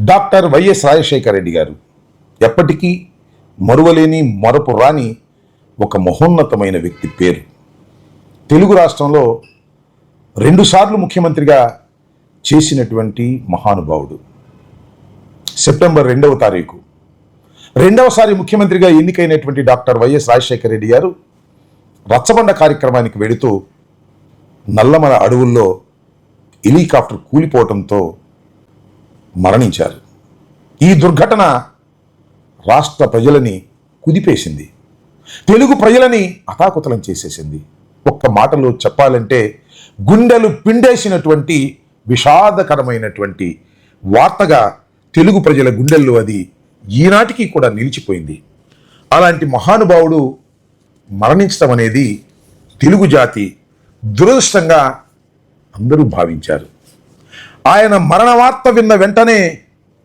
Doctor YS Rajasekhara Reddy గారు ఎప్పటికీ మరువలేని మరపు రాని ఒక మహోన్నతమైన వ్యక్తి పేరు. తెలుగు రాష్ట్రంలో 2 సార్లు ముఖ్యమంత్రిగా చేసినటువంటి మహానుభావుడు. సెప్టెంబర్ 2వ తారీఖు రెండవసారి ముఖ్యమంత్రిగా ఎన్నికైనటువంటి డాక్టర్ వైఎస్ రాజశేఖర రెడ్డి గారు రచ్చబండ కార్యక్రమానికి వెళుతూ నల్లమల అడవుల్లో హెలికాప్టర్ కూలిపోవడంతో మరణించారు. ఈ దుర్ఘటన రాష్ట్ర ప్రజలని కుదిపేసింది, తెలుగు ప్రజలని అతాకుతలం చేసేసింది. ఒక్క మాటలో చెప్పాలంటే గుండెలు పిండేసినటువంటి విషాదకరమైనటువంటి వార్తగా తెలుగు ప్రజల గుండెల్లో అది ఈనాటికి కూడా నిలిచిపోయింది. అలాంటి మహానుభావుడు మరణించడం అనేది తెలుగు జాతి దురదృష్టంగా అందరూ భావించారు. ఆయన మరణ వార్త విన్న వెంటనే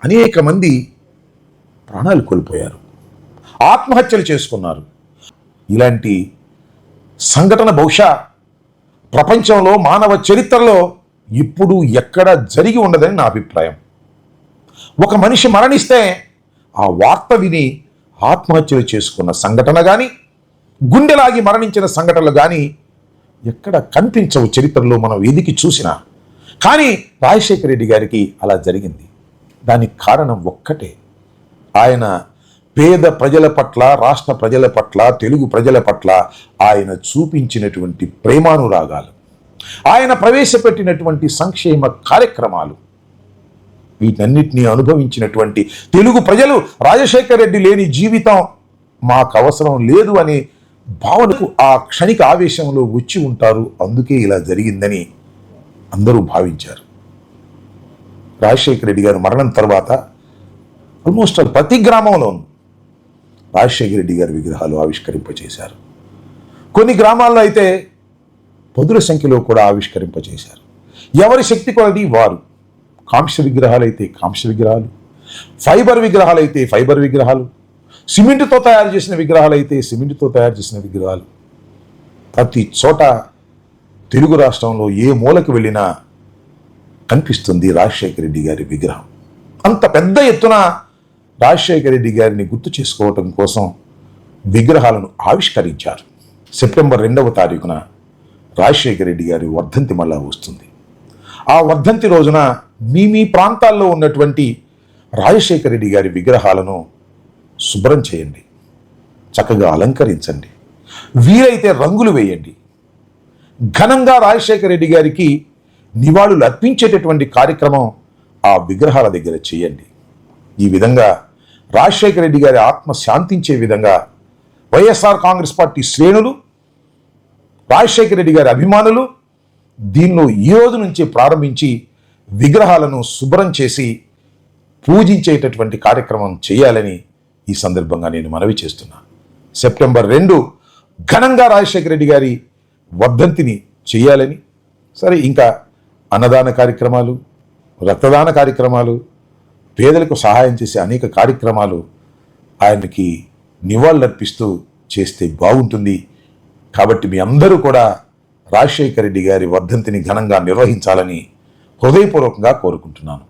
అనేక మంది ప్రాణాలు కోల్పోయారు, ఆత్మహత్యలు చేసుకున్నారు. ఇలాంటి సంఘటన బహుశా ప్రపంచంలో మానవ చరిత్రలో ఇప్పుడు ఎక్కడ జరిగి ఉండదని నా అభిప్రాయం. ఒక మనిషి మరణిస్తే ఆ వార్త విని ఆత్మహత్యలు చేసుకున్న సంఘటన కానీ, గుండెలాగి మరణించిన సంఘటనలు కానీ ఎక్కడ కనిపించవు చరిత్రలో మనం ఎదికి చూసినా. కానీ రాజశేఖర రెడ్డి గారికి అలా జరిగింది. దానికి కారణం ఒక్కటే, ఆయన పేద ప్రజల పట్ల, రాష్ట్ర ప్రజల పట్ల, తెలుగు ప్రజల పట్ల ఆయన చూపించినటువంటి ప్రేమానురాగాలు, ఆయన ప్రవేశపెట్టినటువంటి సంక్షేమ కార్యక్రమాలు, వీటన్నిటినీ అనుభవించినటువంటి తెలుగు ప్రజలు రాజశేఖర రెడ్డి లేని జీవితం మాకు అవసరం లేదు అనే భావనకు ఆ క్షణిక ఆవేశంలో వచ్చి ఉంటారు. అందుకే ఇలా జరిగిందని అందరూ భావించారు. రాజశేఖర రెడ్డి గారు మరణం తర్వాత ఆల్మోస్ట్ ప్రతి గ్రామంలోనూ రాజశేఖర రెడ్డి గారి విగ్రహాలు ఆవిష్కరింపచేశారు. కొన్ని గ్రామాల్లో అయితే పదుల సంఖ్యలో కూడా ఆవిష్కరింపచేశారు. ఎవరి శక్తి కొలది వారు. కాంస్య విగ్రహాలు అయితే కాంస్య విగ్రహాలు, ఫైబర్ విగ్రహాలు అయితే ఫైబర్ విగ్రహాలు, సిమెంటుతో తయారు చేసిన విగ్రహాలు అయితే సిమెంటుతో తయారు చేసిన విగ్రహాలు. ప్రతి చోట తెలుగు రాష్ట్రంలో ఏ మూలకు వెళ్ళినా కనిపిస్తుంది రాజశేఖర రెడ్డి గారి విగ్రహం. అంత పెద్ద ఎత్తున రాజశేఖర రెడ్డి గారిని గుర్తు చేసుకోవటం కోసం విగ్రహాలను ఆవిష్కరించారు. సెప్టెంబర్ 2వ తారీఖున రాజశేఖర రెడ్డి గారి వర్ధంతి మళ్ళా వస్తుంది. ఆ వర్ధంతి రోజున మీ ప్రాంతాల్లో ఉన్నటువంటి రాజశేఖర రెడ్డి గారి విగ్రహాలను శుభ్రం చేయండి, చక్కగా అలంకరించండి, వీలైతే రంగులు వేయండి. ఘనంగా రాజశేఖర రెడ్డి గారికి నివాళులు అర్పించేటటువంటి కార్యక్రమం ఆ విగ్రహాల దగ్గర చేయండి. ఈ విధంగా రాజశేఖర రెడ్డి గారి ఆత్మ శాంతించే విధంగా వైఎస్ఆర్ కాంగ్రెస్ పార్టీ శ్రేణులు, రాజశేఖర రెడ్డి గారి అభిమానులు దీనిలో ఈ రోజు నుంచి ప్రారంభించి విగ్రహాలను శుభ్రం చేసి పూజించేటటువంటి కార్యక్రమం చేయాలని ఈ సందర్భంగా నేను మనవి చేస్తున్నా. సెప్టెంబర్ 2 ఘనంగా రాజశేఖర రెడ్డి గారి వర్ధంతిని చేయాలని. సరే, ఇంకా అన్నదాన కార్యక్రమాలు, రక్తదాన కార్యక్రమాలు, పేదలకు సహాయం చేసే అనేక కార్యక్రమాలు ఆయనకి నివాళులర్పిస్తూ చేస్తే బాగుంటుంది. కాబట్టి మీ అందరూ కూడా రాజశేఖర రెడ్డి గారి వర్ధంతిని ఘనంగా నిర్వహించాలని హృదయపూర్వకంగా కోరుకుంటున్నాను.